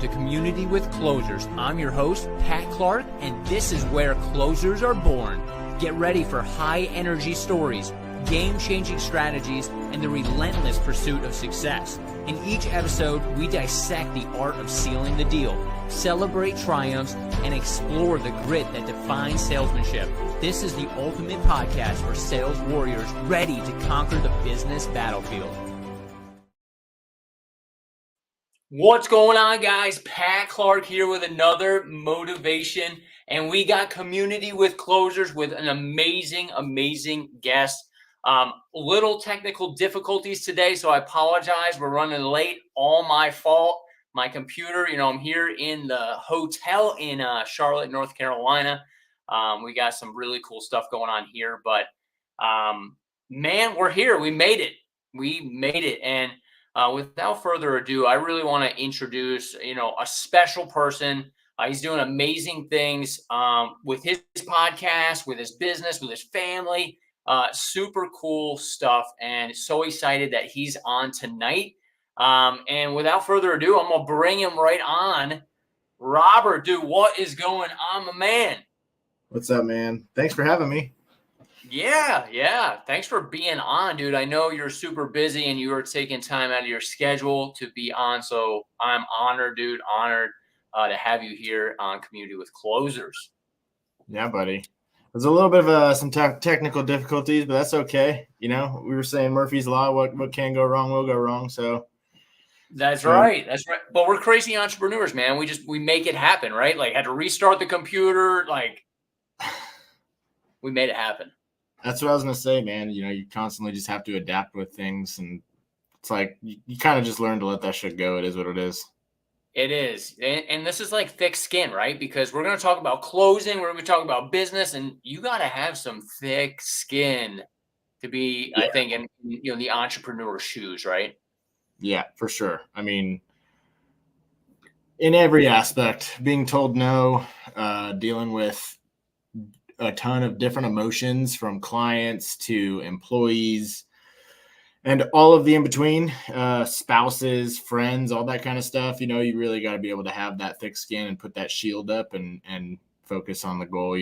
To Community with Closers. I'm your host, Pat Clark, and this is where closers are born. Get ready for high-energy stories, game-changing strategies, and the relentless pursuit of success. In each episode, we dissect the art of sealing the deal, celebrate triumphs, and explore the grit that defines salesmanship. This is the ultimate podcast for sales warriors ready to conquer the business battlefield. What's going on, guys? Pat Clark here with another motivation, and we got Community with Closers with an amazing guest. Little technical difficulties today, so I apologize. We're running late. All my fault. My computer, I'm here in the hotel in Charlotte, North Carolina. We got some really cool stuff going on here, but man, we're here. We made it. And without further ado, I really want to introduce, a special person. He's doing amazing things with his podcast, with his business, with his family. Super cool stuff, and so excited that he's on tonight. And without further ado, I'm going to bring him right on. Robert, dude, what is going on, my man? What's up, man? Thanks for having me. Yeah. Thanks for being on, dude. I know you're super busy and you are taking time out of your schedule to be on. So I'm honored, dude, to have you here on Community with Closers. Yeah, buddy. There's a little bit of some technical difficulties, but that's okay. We were saying Murphy's Law, what can go wrong will go wrong. So That's right. But we're crazy entrepreneurs, man. We make it happen, right? Like, had to restart the computer. Like, we made it happen. That's what I was going to say, man. You constantly just have to adapt with things. And it's like you kind of just learn to let that shit go. It is what it is. It is. And this is like thick skin, right? Because we're going to talk about closing. We're going to talk about business. And you got to have some thick skin to be, I think, in the entrepreneur's shoes, right? Yeah, for sure. I mean, in every aspect, being told no, dealing with a ton of different emotions from clients to employees and all of the in between, spouses, friends, all that kind of stuff. You really got to be able to have that thick skin and put that shield up and focus on the goal,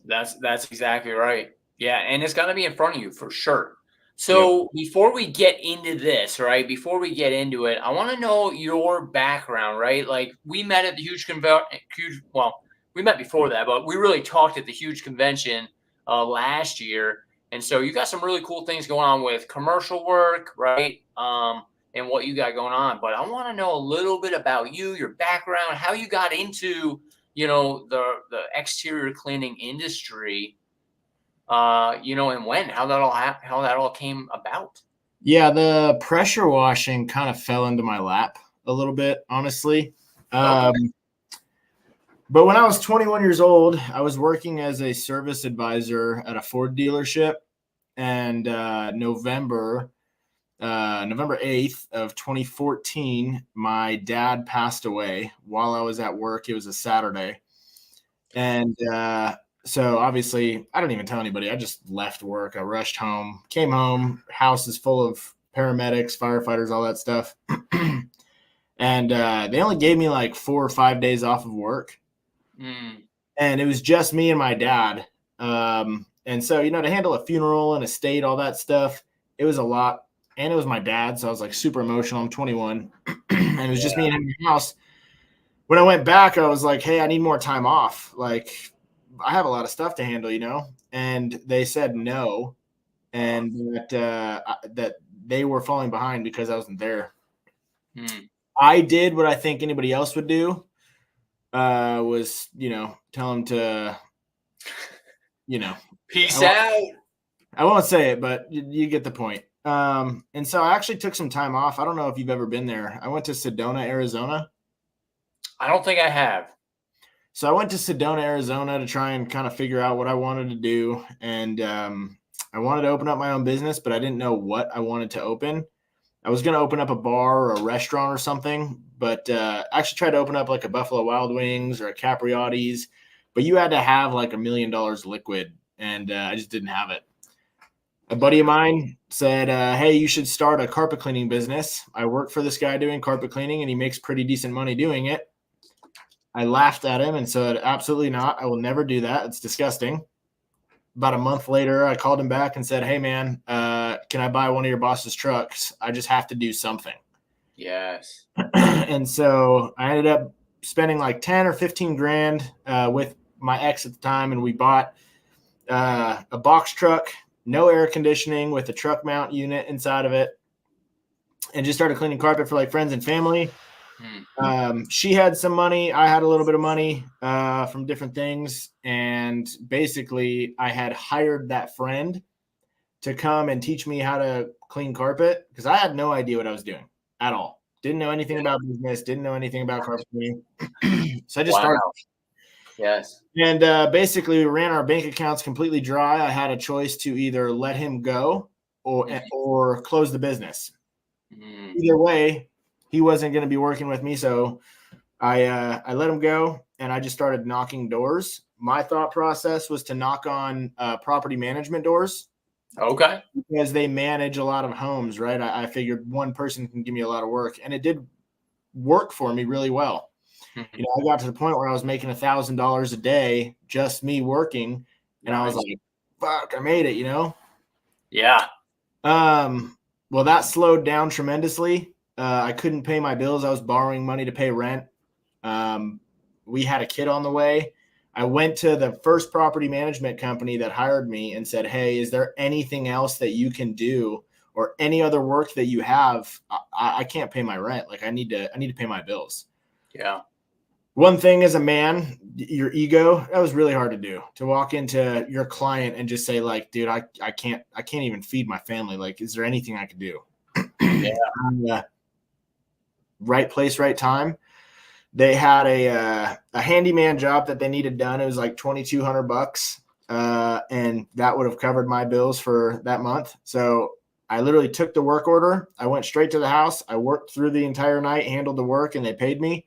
That's exactly right. Yeah. And it's got to be in front of you for sure. So Before we get into this, right, I want to know your background, right? Like, we met at the we met before that, but we really talked at the huge convention last year. And so you got some really cool things going on with commercial work, right? And what you got going on. But I want to know a little bit about you, your background, how you got into, the exterior cleaning industry. And how that all came about. Yeah, the pressure washing kind of fell into my lap a little bit, honestly. Okay. But when I was 21 years old, I was working as a service advisor at a Ford dealership, and November 8th of 2014, my dad passed away while I was at work. It was a Saturday, and so obviously, I didn't even tell anybody. I just left work. I rushed home, came home. House is full of paramedics, firefighters, all that stuff. And they only gave me like 4 or 5 days off of work. And it was just me and my dad. And so, to handle a funeral and estate, all that stuff, it was a lot. And it was my dad. So I was like super emotional. I'm 21. And it was just me and him in the house. When I went back, I was like, hey, I need more time off. Like, I have a lot of stuff to handle, and they said no, and that they were falling behind because I wasn't there. I did what I think anybody else would do, was, tell them to, peace out. I won't say it, but you get the point. And so I actually took some time off. I don't know if you've ever been there. I went to Sedona, Arizona. I don't think I have. So I went to Sedona, Arizona to try and kind of figure out what I wanted to do. And I wanted to open up my own business, but I didn't know what I wanted to open. I was going to open up a bar or a restaurant or something, but I actually tried to open up like a Buffalo Wild Wings or a Capriotti's, but you had to have like $1 million liquid, and I just didn't have it. A buddy of mine said, hey, you should start a carpet cleaning business. I work for this guy doing carpet cleaning, and he makes pretty decent money doing it. I laughed at him and said, absolutely not. I will never do that. It's disgusting. About a month later, I called him back and said, hey, man, can I buy one of your boss's trucks? I just have to do something. Yes. And so I ended up spending like 10 or 15 grand with my ex at the time, and we bought a box truck, no air conditioning, with a truck mount unit inside of it, and just started cleaning carpet for like friends and family. She had some money. I had a little bit of money from different things. And basically I had hired that friend to come and teach me how to clean carpet, because I had no idea what I was doing at all. Didn't know anything about business. Didn't know anything about carpet cleaning. So I just started. Yes. And basically we ran our bank accounts completely dry. I had a choice to either let him go or close the business. Either way, he wasn't going to be working with me. So I let him go, and I just started knocking doors. My thought process was to knock on property management doors. Okay. Because they manage a lot of homes, right? I figured one person can give me a lot of work, and it did work for me really well. You know, I got to the point where I was making $1,000 a day, just me working. And I was like, fuck, I made it, you know? Yeah. Well, that slowed down tremendously. I couldn't pay my bills. I was borrowing money to pay rent. We had a kid on the way. I went to the first property management company that hired me and said, hey, is there anything else that you can do, or any other work that you have? I can't pay my rent. Like I need to pay my bills. Yeah. One thing as a man, your ego, that was really hard to do, to walk into your client and just say like, dude, I can't even feed my family. Like, is there anything I can do? Yeah. Right place, right time. They had a handyman job that they needed done. It was like $2,200, and that would have covered my bills for that month. So I literally took the work order. I went straight to the house. I worked through the entire night, handled the work, and they paid me.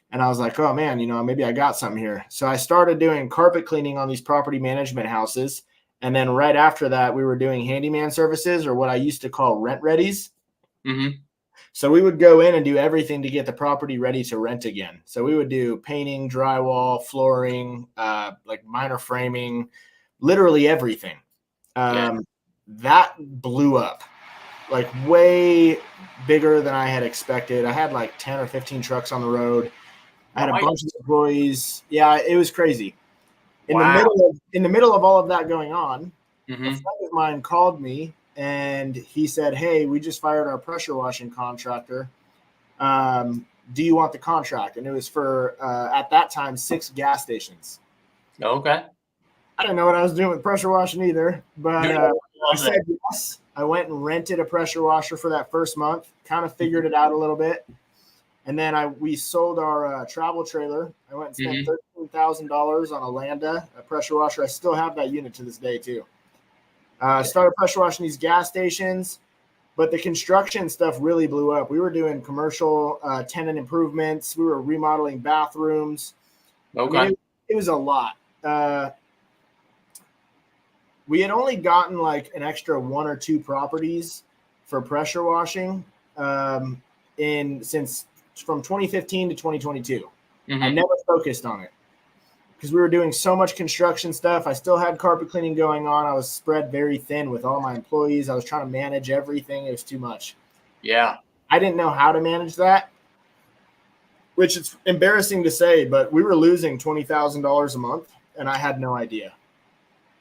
And I was like, oh man, you know, maybe I got something here. So I started doing carpet cleaning on these property management houses. And then right after that, we were doing handyman services, or what I used to call rent readies. So we would go in and do everything to get the property ready to rent again. So we would do painting, drywall, flooring, like minor framing, literally everything. That blew up, like way bigger than I had expected. I had like 10 or 15 trucks on the road. I had a bunch of employees. Yeah, it was crazy. In the middle of all of that going on, a friend of mine called me and he said, hey, we just fired our pressure washing contractor. Do you want the contract? And it was for, at that time, 6 gas stations. Okay. I didn't know what I was doing with pressure washing either, but I said yes. I went and rented a pressure washer for that first month, kind of figured it out a little bit. And then we sold our travel trailer. I went and spent $13,000 on a Landa, a pressure washer. I still have that unit to this day too. Started pressure washing these gas stations, but the construction stuff really blew up. We were doing commercial tenant improvements. We were remodeling bathrooms. Okay. I mean, it was a lot. We had only gotten like an extra 1 or 2 properties for pressure washing since from 2015 to 2022. I never focused on it because we were doing so much construction stuff. I still had carpet cleaning going on. I was spread very thin with all my employees. I was trying to manage everything. It was too much. Yeah. I didn't know how to manage that, which is embarrassing to say, but we were losing $20,000 a month and I had no idea.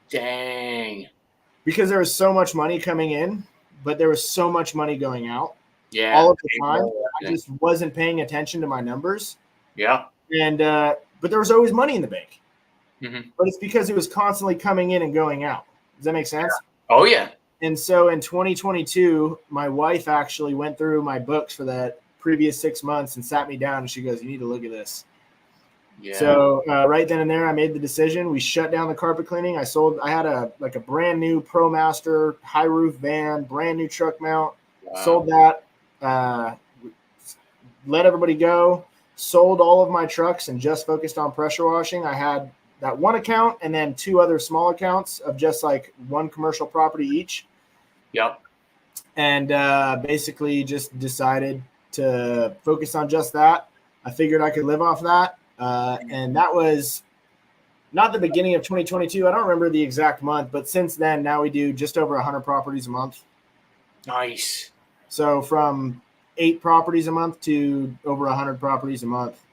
Dang. Because there was so much money coming in, but there was so much money going out. Yeah. All of the time. I just wasn't paying attention to my numbers. Yeah. And but there was always money in the bank. But it's because it was constantly coming in and going out. Does that make sense? Oh yeah. And so in 2022, my wife actually went through my books for that previous 6 months and sat me down and she goes, you need to look at this. Yeah. So right then and there, I made the decision. We shut down the carpet cleaning. I had a brand new ProMaster high roof van, brand new truck mount. Wow. Sold that. Let everybody go. Sold all of my trucks and just focused on pressure washing. I had that one account and then 2 other small accounts of just like 1 commercial property each. Yep. And basically just decided to focus on just that. I figured I could live off that. And that was not the beginning of 2022. I don't remember the exact month, but since then, now we do just over 100 properties a month. Nice. So from 8 properties a month to over 100 properties a month.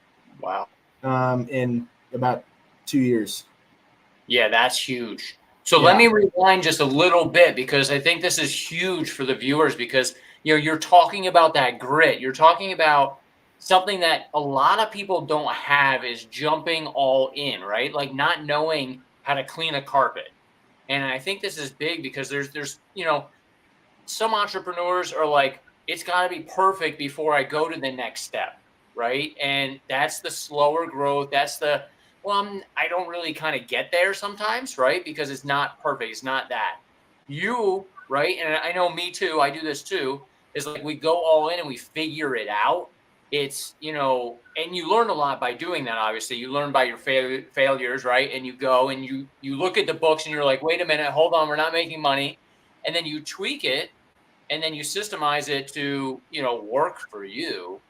Wow. In about 2 years. Yeah, that's huge. So let me rewind just a little bit, because I think this is huge for the viewers, because you're talking about that grit. You're talking about something that a lot of people don't have, is jumping all in, right? Like not knowing how to clean a carpet. And I think this is big because there's some entrepreneurs are like, it's got to be perfect before I go to the next step, right? And that's the slower growth. That's the, well, I don't really kind of get there sometimes, right? Because it's not perfect. It's not that. You, right? And I know me too, I do this too, is like we go all in and we figure it out. It's, and you learn a lot by doing that, obviously. You learn by your failures, right? And you go and you look at the books and you're like, wait a minute, hold on, we're not making money. And then you tweak it, and then you systemize it to, work for you.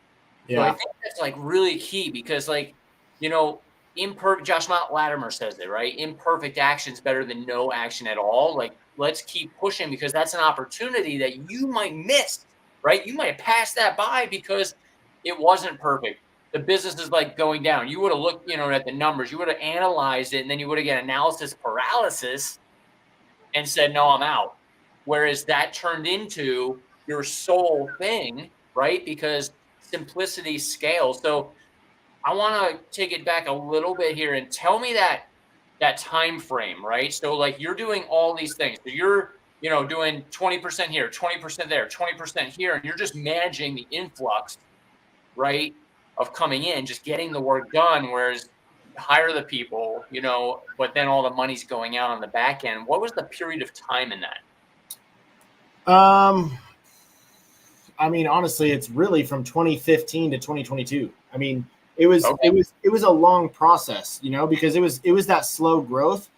Yeah. So I think that's like really key, because Josh Latimer says it, right? Imperfect action is better than no action at all. Like, let's keep pushing, because that's an opportunity that you might miss, right? You might have passed that by because it wasn't perfect. The business is like going down. You would have looked, at the numbers, you would have analyzed it, and then you would have get analysis paralysis and said, no, I'm out. Whereas that turned into your sole thing, right? Because simplicity scales. So I want to take it back a little bit here and tell me that time frame, right? So like you're doing all these things. So you're, doing 20% here, 20% there, 20% here, and you're just managing the influx, right, of coming in, just getting the work done. Whereas hire the people, but then all the money's going out on the back end. What was the period of time in that? I mean, honestly, it's really from 2015 to 2022. I mean, it was a long process, because it was that slow growth.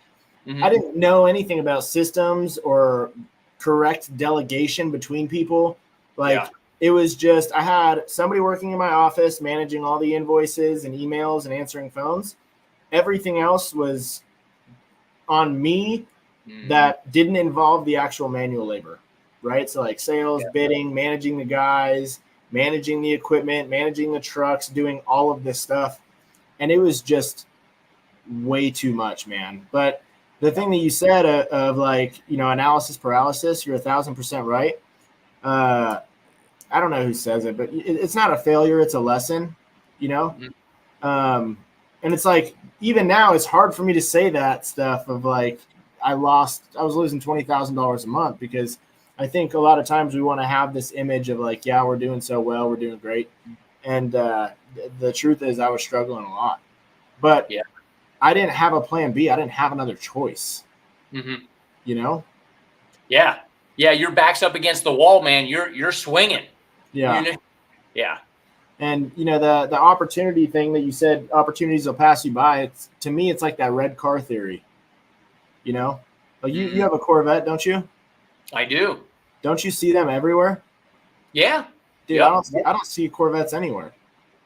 Mm-hmm. I didn't know anything about systems or correct delegation between people. It was just, I had somebody working in my office managing all the invoices and emails and answering phones. Everything else was on me that didn't involve the actual manual labor, right? So like sales, bidding, managing the guys, managing the equipment, managing the trucks, doing all of this stuff. And it was just way too much, man. But the thing that you said of like, analysis paralysis, you're 1,000% right. I don't know who says it, but it's not a failure. It's a lesson, and it's like, even now it's hard for me to say that stuff of like, I was losing $20,000 a month, because I think a lot of times we want to have this image of like, yeah, we're doing so well, we're doing great. And the truth is I was struggling a lot, but I didn't have a plan B. I didn't have another choice, Yeah. Yeah. Your back's up against the wall, man. You're swinging. Yeah. Yeah. And, the opportunity thing that you said, opportunities will pass you by. To me, it's like that red car theory, like you have a Corvette, don't you? I do. Don't you see them everywhere? Yeah. Dude, I don't see Corvettes anywhere.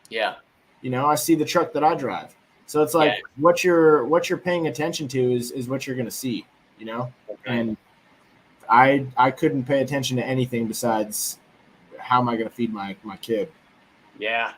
Yeah. I see the truck that I drive. So it's like what you're paying attention to is what you're going to see, Okay. And I couldn't pay attention to anything besides how am I going to feed my kid? Yeah.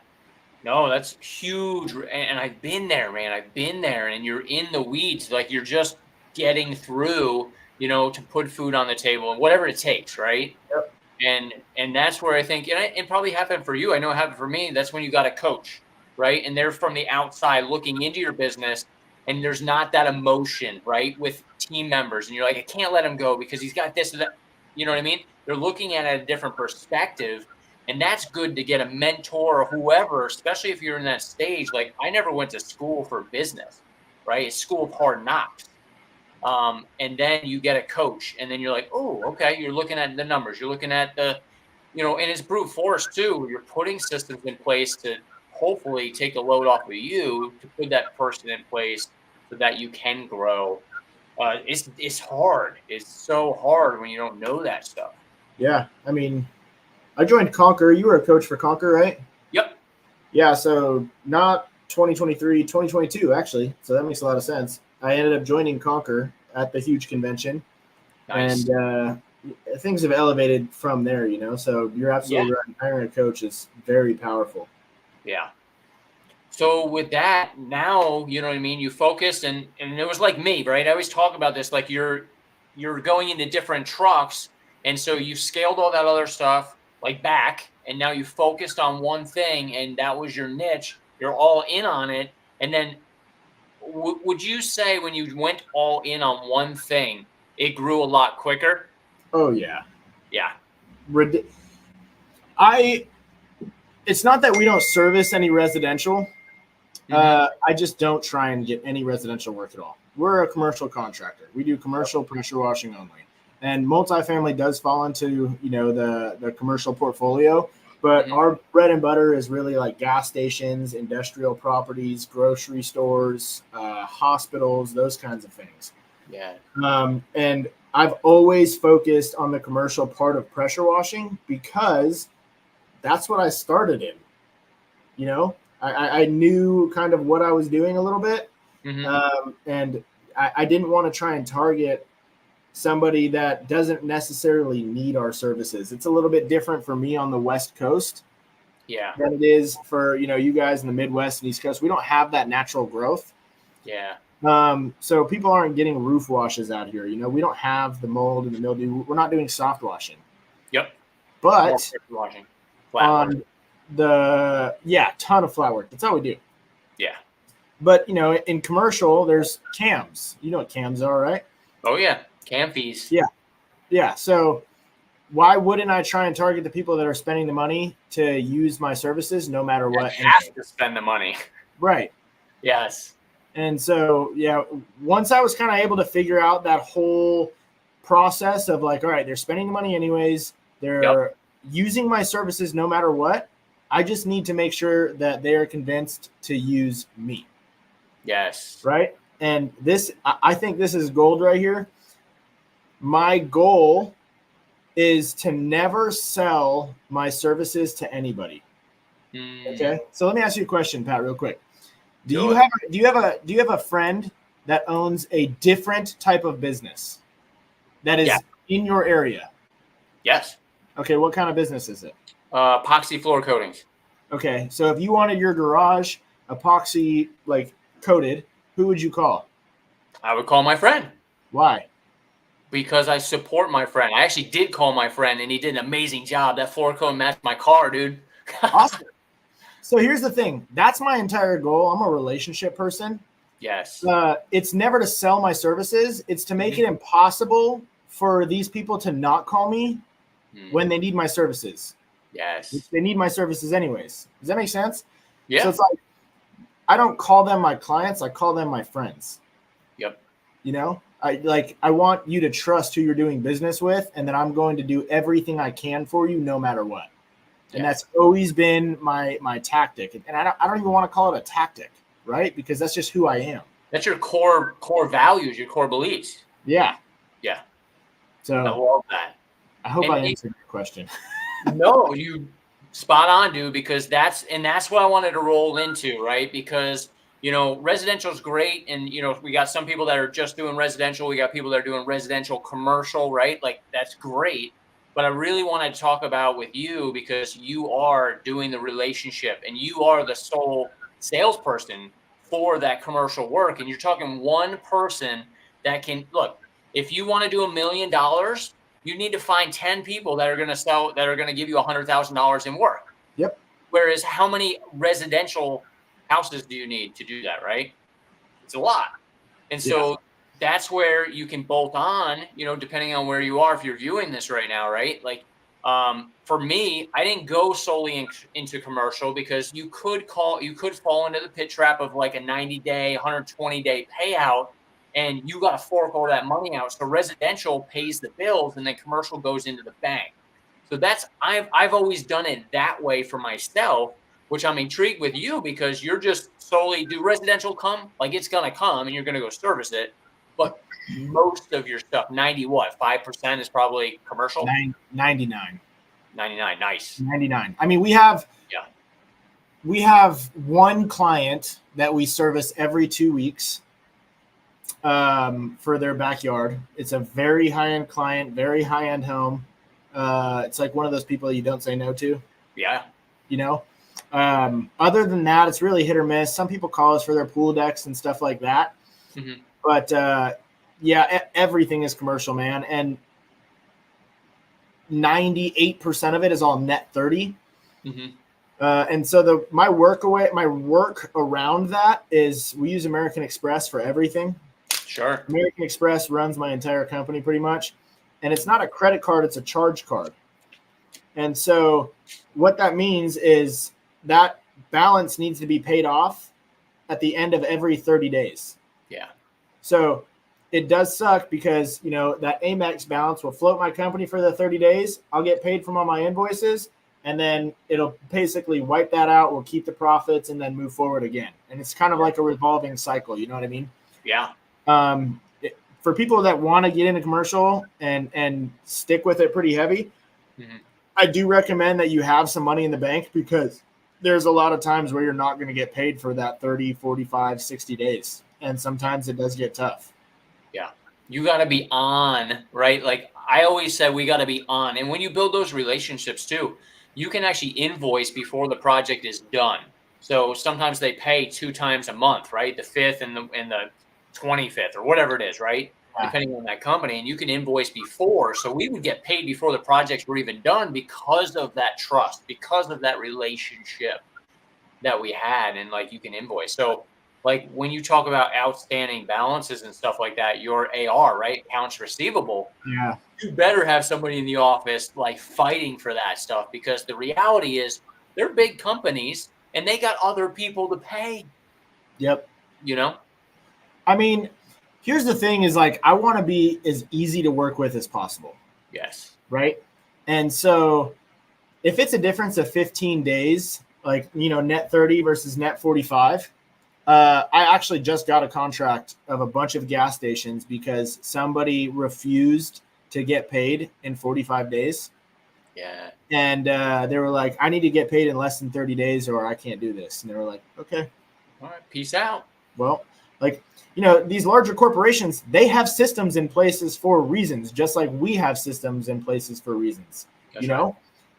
No, that's huge. And I've been there, man. I've been there, and you're in the weeds. Like you're just getting through, to put food on the table and whatever it takes. Right. Yep. And that's where I think, and it probably happened for you. I know it happened for me. That's when you got a coach, right? And they're from the outside looking into your business, and there's not that emotion, right, with team members. And you're like, I can't let him go because he's got this or that. You know what I mean? They're looking at it at a different perspective. And that's good to get a mentor or whoever, especially if you're in that stage. Like I never went to school for business, right? It's school of hard knocks. And then you get a coach, and then you're like, oh, okay. You're looking at the numbers. You're looking at the, and it's brute force too. You're putting systems in place to hopefully take the load off of you to put that person in place so that you can grow. It's hard. It's so hard when you don't know that stuff. Yeah. I mean, I joined 𝗏𝗏. You were a coach for 𝗏𝗏, right? Yep. Yeah. So not 2023, 2022, actually. So that makes a lot of sense. I ended up joining 𝗏𝗏 at the huge convention. Nice. And things have elevated from there, you know. So you're absolutely right. Hiring a coach is very powerful. Yeah. So with that, now, you know what I mean, you focused and it was like me, right? I always talk about this, like you're going into different trucks. And so you scaled all that other stuff like back, and now you focused on one thing, and that was your niche. You're all in on it. And then would you say when you went all in on one thing, it grew a lot quicker? Oh, yeah. Yeah. It's not that we don't service any residential. I just don't try and get any residential work at all. We're a commercial contractor. We do commercial pressure washing only. And multifamily does fall into, you know, the commercial portfolio. But our bread and butter is really like gas stations, industrial properties, grocery stores, hospitals, those kinds of things. Yeah. And I've always focused on the commercial part of pressure washing because that's what I started in. You know, I knew kind of what I was doing a little bit. And I didn't want to try and target somebody that doesn't necessarily need our services. It's a little bit different for me on the West Coast than it is for, you know, you guys in the Midwest and East Coast. We don't have that natural growth. Yeah. So people aren't getting roof washes out here. You know, we don't have the mold and the mildew. We're not doing soft washing. Yep. But washing. on ton of flat work. That's all we do. Yeah. But, you know, in commercial, there's cams. You know what cams are, right? Oh, yeah. Cam fees. Yeah. Yeah. So why wouldn't I try and target the people that are spending the money to use my services no matter what? You have to spend the money. Right. Yes. And so, yeah, once I was kind of able to figure out that whole process of like, all right, they're spending the money anyways. They're using my services no matter what. I just need to make sure that they are convinced to use me. Yes. Right. And this, I think this is gold right here. My goal is to never sell my services to anybody. Okay. So let me ask you a question, Pat, real quick. Do you have a friend that owns a different type of business that is in your area? Yes. Okay. What kind of business is it? Epoxy floor coatings. Okay. So if you wanted your garage epoxy like coated, who would you call? I would call my friend. Why? Because I support my friend. I actually did call my friend, and he did an amazing job. That floor coat matched my car, dude. Awesome. So here's the thing. That's my entire goal. I'm a relationship person. Yes. It's never to sell my services. It's to make it impossible for these people to not call me when they need my services. Yes. Which they need my services anyways. Does that make sense? Yeah. So it's like, I don't call them my clients. I call them my friends. Yep. You know, I want you to trust who you're doing business with, and that I'm going to do everything I can for you no matter what. And that's always been my tactic. And I don't even want to call it a tactic, right? Because that's just who I am. That's your core values, your core beliefs. Yeah. Yeah. So I love that. I hope I answered your question. No, you spot on, dude, because that's what I wanted to roll into, right? Because, you know, residential is great. And, you know, we got some people that are just doing residential. We got people that are doing residential commercial, right? Like, that's great. But I really want to talk about with you, because you are doing the relationship and you are the sole salesperson for that commercial work. And you're talking one person that can look, if you want to do $1 million, you need to find 10 people that are going to give you $100,000 in work. Yep. Whereas how many residential houses do you need to do that? Right. It's a lot. And so that's where you can bolt on, you know, depending on where you are, if you're viewing this right now, right? Like, for me, I didn't go solely into commercial, because you could fall into the pit trap of like a 90-day, 120-day payout, and you got to fork all that money out. So residential pays the bills, and then commercial goes into the bank. So I've always done it that way for myself, which I'm intrigued with you, because you're just solely, do residential come? Like, it's going to come and you're going to go service it. But most of your stuff, 5% is probably commercial? 99. 99, nice. 99. I mean, we have one client that we service every 2 weeks for their backyard. It's a very high-end client, very high-end home. It's like one of those people you don't say no to. Yeah. You know? Other than that, it's really hit or miss. Some people call us for their pool decks and stuff like that. Mm-hmm. But everything is commercial, man. And 98% of it is all net 30. Mm-hmm. And so my work around that is we use American Express for everything. Sure. American Express runs my entire company pretty much. And it's not a credit card, it's a charge card. And so what that means is that balance needs to be paid off at the end of every 30 days. Yeah. So it does suck because, that Amex balance will float my company for the 30 days. I'll get paid from all my invoices, and then it'll basically wipe that out. We'll keep the profits and then move forward again. And it's kind of like a revolving cycle. You know what I mean? Yeah. For people that want to get into commercial and stick with it pretty heavy, mm-hmm. I do recommend that you have some money in the bank, because there's a lot of times where you're not going to get paid for that 30, 45, 60 days. And sometimes it does get tough. Yeah. You got to be on, right? Like I always said, we got to be on. And when you build those relationships too, you can actually invoice before the project is done. So sometimes they pay 2 times a month, right? The 5th and the 25th or whatever it is, right? Yeah. Depending on that company. And you can invoice before. So we would get paid before the projects were even done because of that trust, because of that relationship that we had. And like you can invoice. So like when you talk about outstanding balances and stuff like that, your AR, right? Accounts receivable. Yeah. You better have somebody in the office like fighting for that stuff, because the reality is they're big companies and they got other people to pay. Yep. I mean, here's the thing is like, I want to be as easy to work with as possible. Yes. Right. And so if it's a difference of 15 days, like, net 30 versus net 45, I actually just got a contract of a bunch of gas stations because somebody refused to get paid in 45 days. Yeah. And they were like, I need to get paid in less than 30 days or I can't do this. And they were like, okay. All right. Peace out. Well, like, these larger corporations, they have systems in places for reasons, just like we have systems in places for reasons, That's right.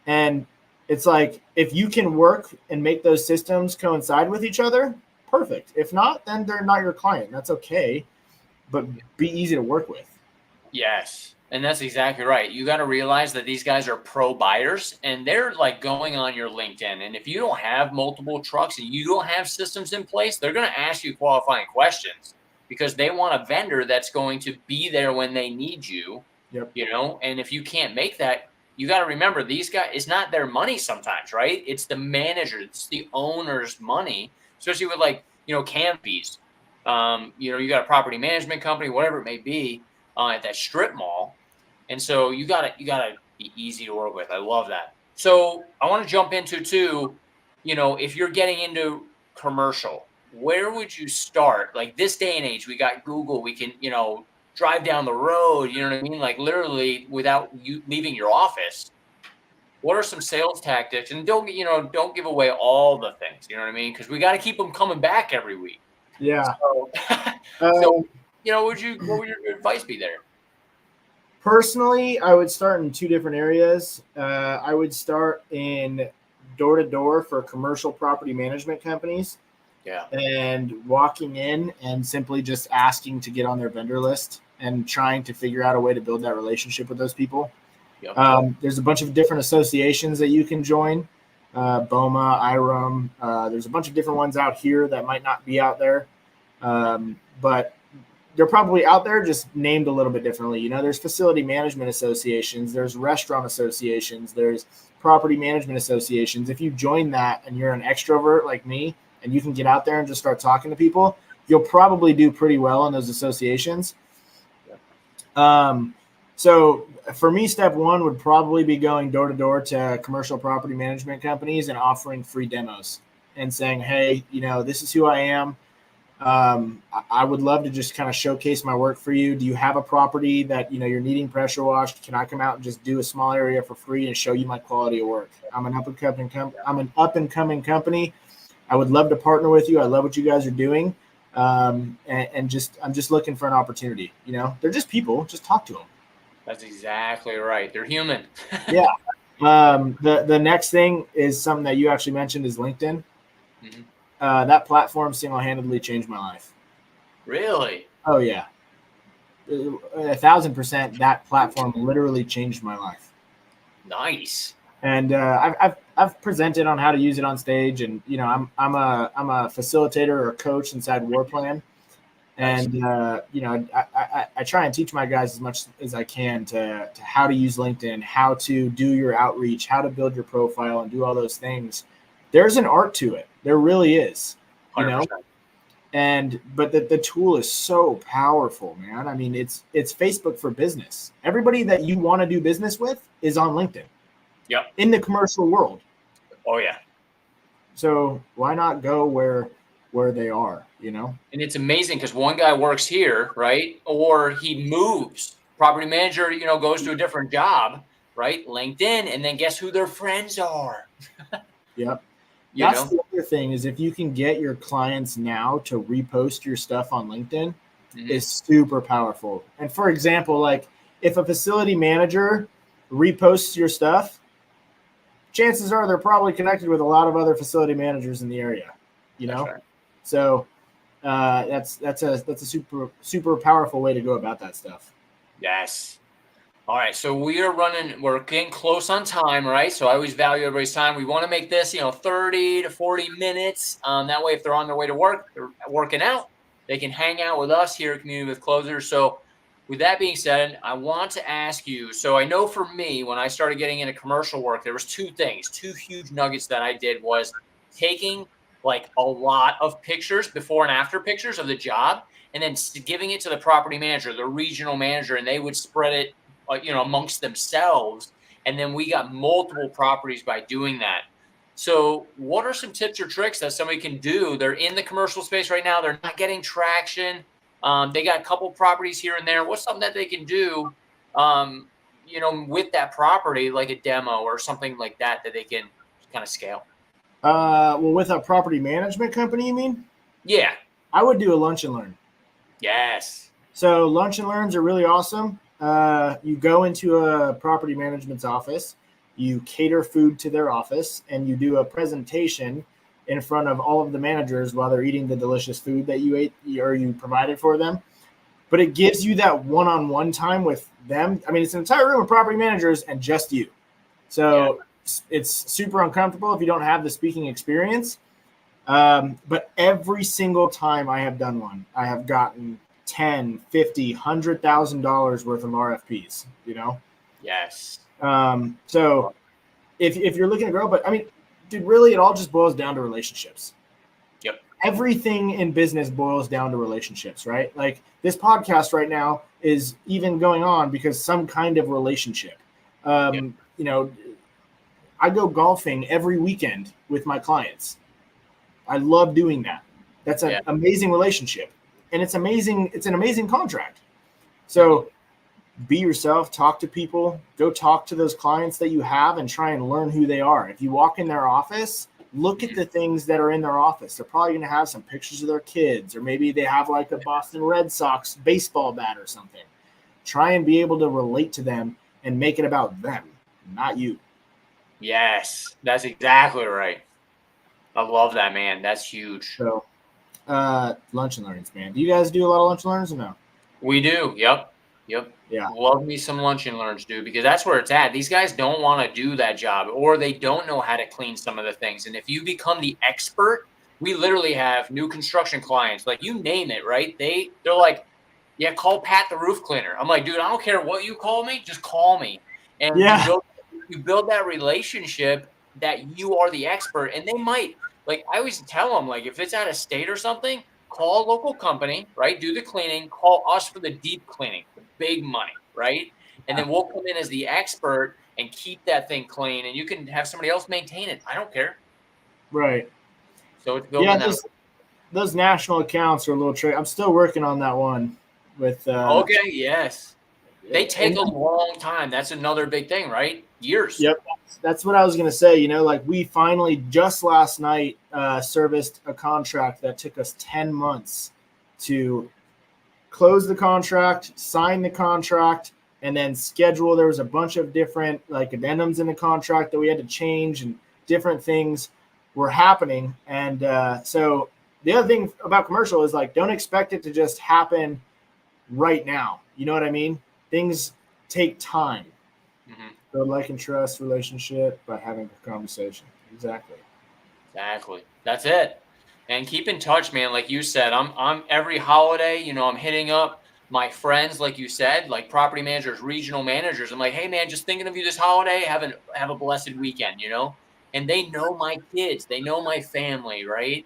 And it's like, if you can work and make those systems coincide with each other, perfect. If not, then they're not your client. That's okay, but be easy to work with. Yes. And that's exactly right. You got to realize that these guys are pro buyers and they're like going on your LinkedIn. And if you don't have multiple trucks and you don't have systems in place, they're going to ask you qualifying questions because they want a vendor that's going to be there when they need you. Yep. And if you can't make that, you got to remember these guys, it's not their money sometimes, right? It's the manager, it's the owner's money, especially with like, cam fees. You got a property management company, whatever it may be, at that strip mall. And so you gotta be easy to work with. I love that. So I want to jump into too, if you're getting into commercial, where would you start? Like this day and age, we got Google, we can, drive down the road, you know what I mean? Like literally without you leaving your office. What are some sales tactics? And don't give away all the things, you know what I mean? Because we got to keep them coming back every week. Yeah. So, what would your advice be there? Personally, I would start in 2 different areas. I would start in door-to-door for commercial property management companies. Yeah. And walking in and simply just asking to get on their vendor list and trying to figure out a way to build that relationship with those people. Yep. There's a bunch of different associations that you can join. BOMA, IRUM. There's a bunch of different ones out here that might not be out there. But they're probably out there, just named a little bit differently. There's facility management associations, there's restaurant associations, there's property management associations. If you join that and you're an extrovert like me and you can get out there and just start talking to people, you'll probably do pretty well in those associations. So for me, step 1 would probably be going door to door to commercial property management companies and offering free demos and saying, hey, this is who I am. I would love to just kind of showcase my work for you. Do you have a property that, you're needing pressure washed? Can I come out and just do a small area for free and show you my quality of work? I'm an up and coming company. I would love to partner with you. I love what you guys are doing. I'm just looking for an opportunity. They're just people. Just talk to them. That's exactly right. They're human. Yeah. The next thing is something that you actually mentioned is LinkedIn. Mm-hmm. That platform single-handedly changed my life. Really? Oh yeah. 1,000%. That platform literally changed my life. Nice. And I've presented on how to use it on stage, and I'm a facilitator or a coach inside Warplan, and I try and teach my guys as much as I can to how to use LinkedIn, how to do your outreach, how to build your profile, and do all those things. There's an art to it. There really is. 100%. But the tool is so powerful, man. I mean, it's Facebook for business. Everybody that you want to do business with is on LinkedIn. Yep. In the commercial world. Oh yeah. So why not go where they are, And it's amazing because one guy works here, right? Or he moves. Property manager, goes to a different job, right? LinkedIn, and then guess who their friends are? Yep. That's the other thing is if you can get your clients now to repost your stuff on LinkedIn, mm-hmm. is super powerful. And for example, like if a facility manager reposts your stuff, chances are they're probably connected with a lot of other facility managers in the area, Right. So that's a super powerful way to go about that stuff. Yes. All right, so we're getting close on time, right? So I always value everybody's time. We want to make this, 30 to 40 minutes. That way, if they're on their way to work, they're working out, they can hang out with us here at Community with Closers. So with that being said, I want to ask you, so I know for me, when I started getting into commercial work, there was two huge nuggets that I did was taking like a lot of pictures, before and after pictures of the job, and then giving it to the property manager, the regional manager, and they would spread it amongst themselves. And then we got multiple properties by doing that. So what are some tips or tricks that somebody can do? They're in the commercial space right now. They're not getting traction. They got a couple properties here and there. What's something that they can do, with that property, like a demo or something like that they can kind of scale? Well, with a property management company, you mean? Yeah. I would do a lunch and learn. Yes. So lunch and learns are really awesome. You go into a property management's office, you cater food to their office, and you do a presentation in front of all of the managers while they're eating the delicious food that you ate or you provided for them. But it gives you that one-on-one time with them. I mean, it's an entire room of property managers and just you. So it's super uncomfortable if you don't have the speaking experience. But every single time I have done one, I have gotten $10, $50, $100,000 worth of RFPs, Yes. So if you're looking to grow, but I mean, dude, really it all just boils down to relationships. Yep. Everything in business boils down to relationships, right? Like this podcast right now is even going on because some kind of relationship. I go golfing every weekend with my clients. I love doing that. That's an amazing relationship. And it's amazing. It's an amazing contract. So be yourself, talk to people, go talk to those clients that you have and try and learn who they are. If you walk in their office, look at the things that are in their office. They're probably going to have some pictures of their kids, or maybe they have like a Boston Red Sox baseball bat or something. Try and be able to relate to them and make it about them, not you. Yes, that's exactly right. I love that, man. That's huge. So, lunch and learns, man. Do you guys do a lot of lunch and learns or no? We do. Yep. Yeah. Love me some lunch and learns, dude, because that's where it's at. These guys don't want to do that job, or they don't know how to clean some of the things. And if you become the expert, we literally have new construction clients, like you name it, right? They're like, yeah, call Pat the roof cleaner. I'm like, dude, I don't care what you call me, just call me. And you build that relationship that you are the expert, and they might. Like I always tell them, like if it's out of state or something, call a local company, right? Do the cleaning. Call us for the deep cleaning, the big money, right? And then we'll come in as the expert and keep that thing clean, and you can have somebody else maintain it. I don't care. Right. So it's building that. those national accounts are a little tricky. I'm still working on that one with. Okay. Yes. They take and- a long time. That's another big thing, right? Years. Yep. That's what I was going to say. You know, like we finally just last night serviced a contract that took us 10 months to close the contract, sign the contract, and then schedule. There was a bunch of different like addendums in the contract that we had to change, and different things were happening. And so the other thing about commercial is like, don't expect it to just happen right now. You know what I mean? Things take time. Mm-hmm. Build like and trust relationship by having a conversation. Exactly. That's it. And keep in touch, man. Like you said, I'm every holiday, you know, I'm hitting up my friends, like you said, like property managers, regional managers. I'm like, hey man, just thinking of you this holiday. Have a blessed weekend, you know? And they know my kids, they know my family, right?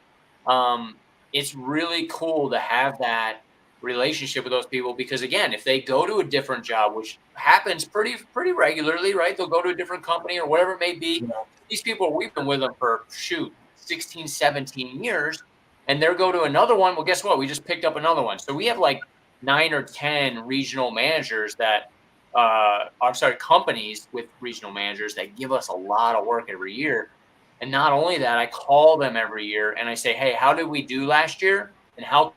It's really cool to have that relationship with those people, because again, if they go to a different job, which happens pretty regularly, right? They'll go to a different company or whatever it may be. Yeah. These people, we've been with them for 16, 17 years, and they'll go to another one. Well, guess what? We just picked up another one. So we have like 9 or 10 regional managers that companies with regional managers that give us a lot of work every year. And not only that, I call them every year and I say, hey, how did we do last year? And how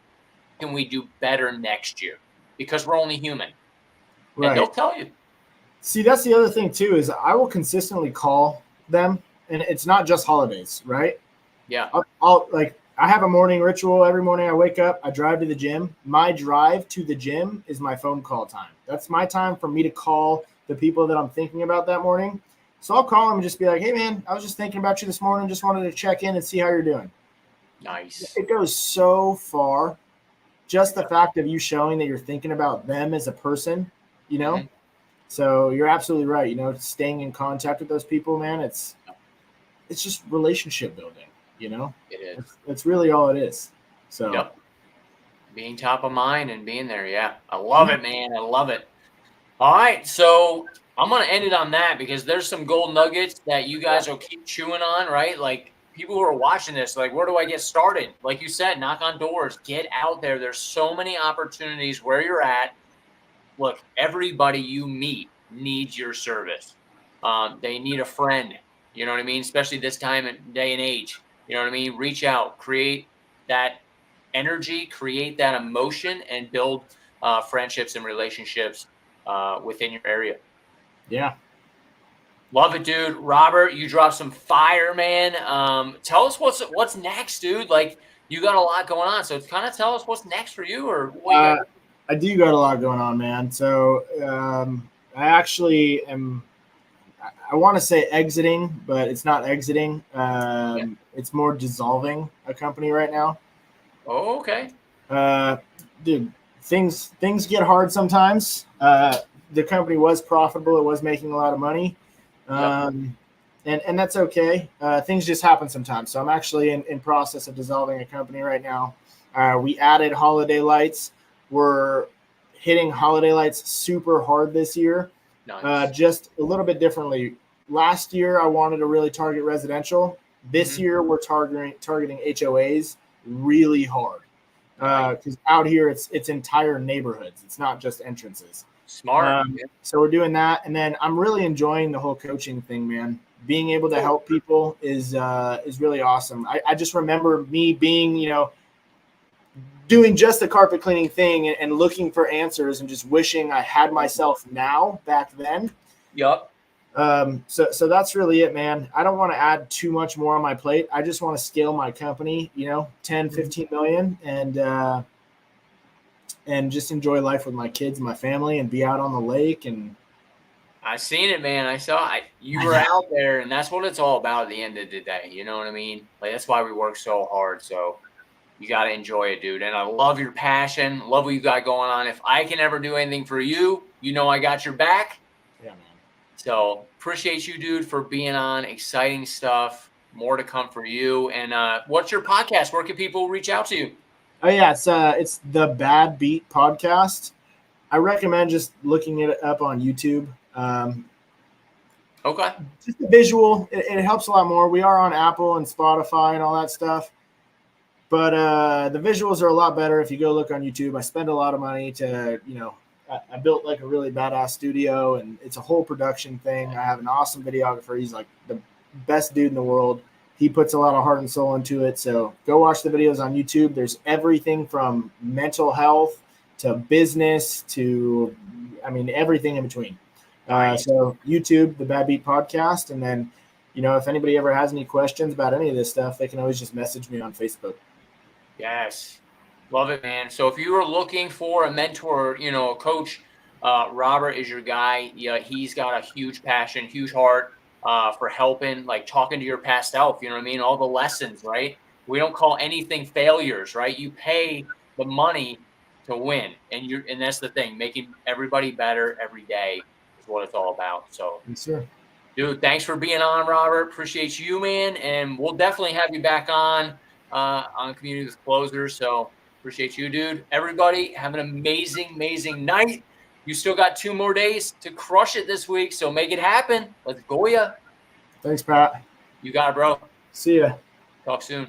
can we do better next year? Because we're only human. Right. And they'll tell you. See, that's the other thing too, is I will consistently call them, and it's not just holidays, right? Yeah. I'll like, I have a morning ritual. Every morning I wake up, I drive to the gym. My drive to the gym is my phone call time. That's my time for me to call the people that I'm thinking about that morning. So I'll call them and just be like, hey man, I was just thinking about you this morning. Just wanted to check in and see how you're doing. Nice. It goes so far. Just the fact of you showing that you're thinking about them as a person, you know? Mm-hmm. So you're absolutely right. You know, staying in contact with those people, man, it's just relationship building, you know? It is. It's really all it is. So yep. Being top of mind and being there. Yeah. I love it, man. I love it. All right. So I'm going to end it on that, because there's some gold nuggets that you guys will keep chewing on, right? Like, people who are watching this, like, where do I get started? Like you said, knock on doors, get out there. There's so many opportunities where you're at. Look, everybody you meet needs your service. They need a friend, you know what I mean? Especially this time and day and age, you know what I mean? Reach out, create that energy, create that emotion, and build friendships and relationships within your area. Yeah. Love it, dude. Robert, you dropped some fire, man. Tell us what's next, dude. Like, you got a lot going on, so kind of tell us what's next for you, or what you got. I do got a lot going on, man. So I actually am, I want to say exiting, but it's not exiting. It's more dissolving a company right now. Oh, okay. Dude, things get hard sometimes. The company was profitable. It was making a lot of money. And that's okay. Things just happen sometimes. So I'm actually in process of dissolving a company right now. We added holiday lights. We're hitting holiday lights super hard this year. Nice. Just a little bit differently. Last year, I wanted to really target residential. This year, we're targeting HOAs really hard. Because out here, it's entire neighborhoods. It's not just entrances. Smart. So we're doing that. And then I'm really enjoying the whole coaching thing, man. Being able to help people is really awesome. I just remember me being, you know, doing just the carpet cleaning thing and looking for answers and just wishing I had myself now back then. Yep. So that's really it, man. I don't want to add too much more on my plate. I just want to scale my company, you know, 10, 15 million and just enjoy life with my kids and my family and be out on the lake. And I seen it, man. I saw it. You were out there, and that's what it's all about at the end of the day. You know what I mean? Like, that's why we work so hard. So you got to enjoy it, dude. And I love your passion. Love what you got going on. If I can ever do anything for you, you know I got your back. Yeah, man. So appreciate you, dude, for being on. Exciting stuff. More to come for you. And what's your podcast? Where can people reach out to you? Oh, yeah. It's the Bad Beat podcast. I recommend just looking it up on YouTube. Okay. Just the visual. It helps a lot more. We are on Apple and Spotify and all that stuff. But the visuals are a lot better if you go look on YouTube. I spend a lot of money to, I built like a really badass studio, and it's a whole production thing. I have an awesome videographer. He's like the best dude in the world. He puts a lot of heart and soul into it. So go watch the videos on YouTube. There's everything from mental health to business to, everything in between. So YouTube, the Bad Beat Podcast. And then, if anybody ever has any questions about any of this stuff, they can always just message me on Facebook. Yes. Love it, man. So if you are looking for a mentor, a coach, Robert is your guy. Yeah, he's got a huge passion, huge heart for helping, like talking to your past self, you know what I mean? All the lessons, right? We don't call anything failures, right? You pay the money to win. And that's the thing, making everybody better every day is what it's all about. So yes, sir. Dude, thanks for being on, Robert. Appreciate you, man. And we'll definitely have you back on Community with Closers. So appreciate you, dude. Everybody, have an amazing, amazing night. You still got 2 more days to crush it this week. So make it happen. Let's go ya. Thanks, Pat. You got it, bro. See ya. Talk soon.